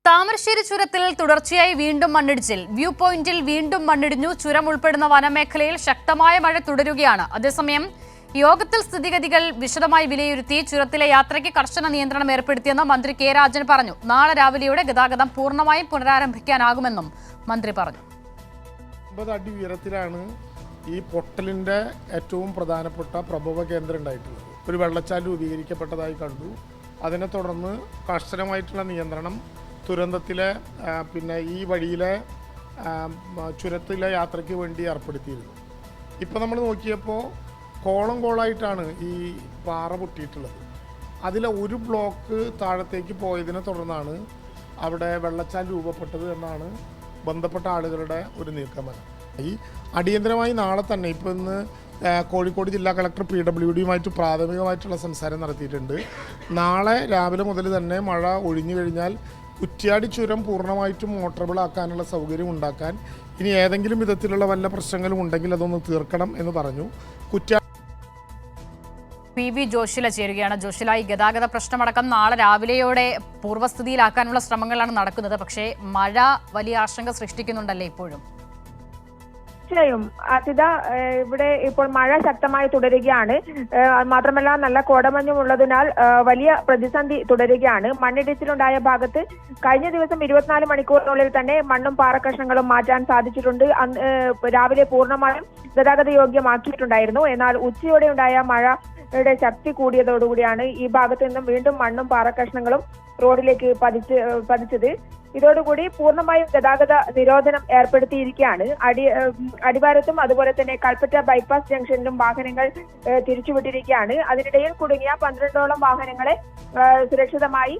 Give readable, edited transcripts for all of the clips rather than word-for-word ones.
താമരശ്ശേരി ചുരത്തിൽ തുടർച്ചയായി വീണ്ടും മണ്ണിടിച്ചിൽ. വ്യൂ പോയിന്റിൽ വീണ്ടും മണ്ണിടിഞ്ഞു. ചുരം ഉൾപ്പെടുന്ന വനമേഖലയിൽ ശക്തമായ മഴ തുടരുകയാണ്. അതേസമയം യോഗത്തിൽ സ്ഥിതിഗതികൾ വിശദമായി വിലയിരുത്തി ചുരത്തിലെ യാത്രയ്ക്ക് കർശന നിയന്ത്രണം ഏർപ്പെടുത്തിയെന്ന് മന്ത്രി കെ രാജൻ പറഞ്ഞു. നാളെ രാവിലെയോടെ ഗതാഗതം പൂർണ്ണമായും പുനരാരംഭിക്കാനാകുമെന്നും മന്ത്രി പറഞ്ഞു. 50 അടി ഉയരത്തിലാണ് ഈ പൊട്ടലിൻ്റെ ഏറ്റവും പ്രധാനപ്പെട്ട പ്രഭവ കേന്ദ്രം ഉണ്ടായിട്ടുള്ളത്. ഒരു വെള്ളച്ചാൽ രൂപീകരിക്കപ്പെട്ടതായി കണ്ടു. അതിനെ തുടർന്ന് കർശനമായിട്ടുള്ള നിയന്ത്രണം ദുരന്തത്തിലെ ഈ വഴിയിലെ ചുരത്തിലെ യാത്രയ്ക്ക് വേണ്ടി ഏർപ്പെടുത്തിയിരുന്നു. ഇപ്പോൾ നമ്മൾ നോക്കിയപ്പോൾ കോളായിട്ടാണ് ഈ പാറ പൊട്ടിയിട്ടുള്ളത്. അതിലെ ഒരു ബ്ലോക്ക് താഴത്തേക്ക് പോയതിനെ തുടർന്നാണ് അവിടെ വെള്ളച്ചാൽ രൂപപ്പെട്ടത് എന്നാണ് ബന്ധപ്പെട്ട ആളുകളുടെ ഒരു നീക്കമല്ല. ഈ അടിയന്തരമായി നാളെ തന്നെ ഇപ്പോൾ ഇന്ന് കോഴിക്കോട് ജില്ലാ കളക്ടർ PWDയുമായിട്ട് പ്രാഥമികമായിട്ടുള്ള സംസാരം നടത്തിയിട്ടുണ്ട്. നാളെ രാവിലെ മുതൽ തന്നെ മഴ ഒഴിഞ്ഞു കഴിഞ്ഞാൽ കുറ്റ്യാടി ചുരം പൂർണ്ണമായിട്ടും മോട്ടറബിൾ ആക്കാനുള്ള സൗകര്യം ഉണ്ടാക്കാൻ ഇനി ഏതെങ്കിലും വിധത്തിലുള്ള വല്ല പ്രശ്നങ്ങളും ഉണ്ടെങ്കിൽ അതൊന്ന് തീർക്കണം എന്ന് പറഞ്ഞു. PV ജോഷില ചേരുകയാണ്. ജോഷില, ഈ ഗതാഗത പ്രശ്നമടക്കം നാളെ രാവിലെയോടെ പൂർവ്വസ്ഥിതിയിലാക്കാനുള്ള ശ്രമങ്ങളാണ് നടക്കുന്നത്. പക്ഷേ മഴ വലിയ ആശങ്ക സൃഷ്ടിക്കുന്നുണ്ടല്ലേ ഇപ്പോഴും? തീർച്ചയായും അസിത, ഇവിടെ ഇപ്പോൾ മഴ ശക്തമായി തുടരുകയാണ്. മാത്രമല്ല നല്ല കോടമഞ്ഞും ഉള്ളതിനാൽ വലിയ പ്രതിസന്ധി തുടരുകയാണ്. മണ്ണിടിച്ചിലുണ്ടായ ഭാഗത്ത് കഴിഞ്ഞ ദിവസം 24 മണിക്കൂറിനുള്ളിൽ തന്നെ മണ്ണും പാറക്കഷ്ണങ്ങളും മാറ്റാൻ സാധിച്ചിട്ടുണ്ട്. രാവിലെ പൂർണ്ണമായും ഗതാഗത യോഗ്യമാക്കിയിട്ടുണ്ടായിരുന്നു. എന്നാൽ ഉച്ചയോടെ ഉണ്ടായ മഴയുടെ ശക്തി കൂടിയതോടുകൂടിയാണ് ഈ ഭാഗത്ത് നിന്നും വീണ്ടും മണ്ണും പാറക്കഷ്ണങ്ങളും റോഡിലേക്ക് പതിച്ചത്. ഇതോടുകൂടി പൂർണ്ണമായും ഗതാഗത നിരോധനം ഏർപ്പെടുത്തിയിരിക്കുകയാണ്. അടിവാരത്തും അതുപോലെ തന്നെ കൽപ്പറ്റ ബൈപ്പാസ് ജംഗ്ഷനിലും വാഹനങ്ങൾ തിരിച്ചുവിട്ടിരിക്കുകയാണ്. അതിനിടയിൽ കുടുങ്ങിയ 12ഓളം വാഹനങ്ങളെ സുരക്ഷിതമായി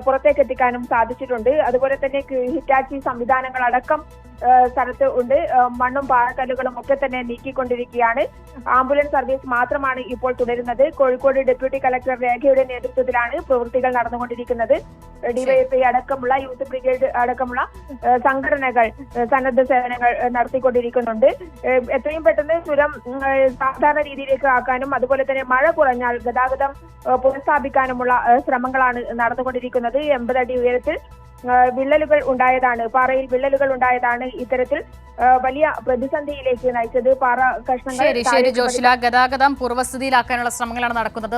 പുറത്തേക്ക് എത്തിക്കാനും സാധിച്ചിട്ടുണ്ട്. അതുപോലെ തന്നെ ഹിറ്റാച്ചി സംവിധാനങ്ങൾ അടക്കം സ്ഥലത്ത് ഉണ്ട്. മണ്ണും പാറക്കല്ലുകളും ഒക്കെ തന്നെ നീക്കിക്കൊണ്ടിരിക്കുകയാണ്. ആംബുലൻസ് സർവീസ് മാത്രമാണ് ഇപ്പോൾ തുടരുന്നത്. കോഴിക്കോട് ഡെപ്യൂട്ടി കളക്ടർ രേഖയുടെ നേതൃത്വത്തിലാണ് പ്രവൃത്തികൾ നടന്നുകൊണ്ടിരിക്കുന്നത്. ഡിവൈഎഫ്ഐ അടക്കമുള്ള യൂത്ത് ബ്രിഗേഡ് അടക്കമുള്ള സംഘടനകൾ സന്നദ്ധ സേവനങ്ങൾ നടത്തിക്കൊണ്ടിരിക്കുന്നുണ്ട്. എത്രയും പെട്ടെന്ന് ചുരം സാധാരണ രീതിയിലേക്ക് ആക്കാനും അതുപോലെ തന്നെ മഴ കുറഞ്ഞാൽ ഗതാഗതം പുനഃസ്ഥാപിക്കാനുമുള്ള ശ്രമങ്ങളാണ് നടന്നുകൊണ്ടിരിക്കുന്നത്. 80 അടി ഉയരത്തിൽ വിള്ളലുകൾ ഉണ്ടായതാണ്, പാറയിൽ വിള്ളലുകൾ ഉണ്ടായതാണ് ഇത്തരത്തിൽ വലിയ പ്രതിസന്ധിയിലേക്ക് നയിച്ചത്. പാറ കഷ്ണങ്ങൾ ശരി ജോഷില, ഗതാഗതം പൂർവ്വസ്ഥിതിയിലാക്കാനുള്ള ശ്രമങ്ങളാണ് നടക്കുന്നത്.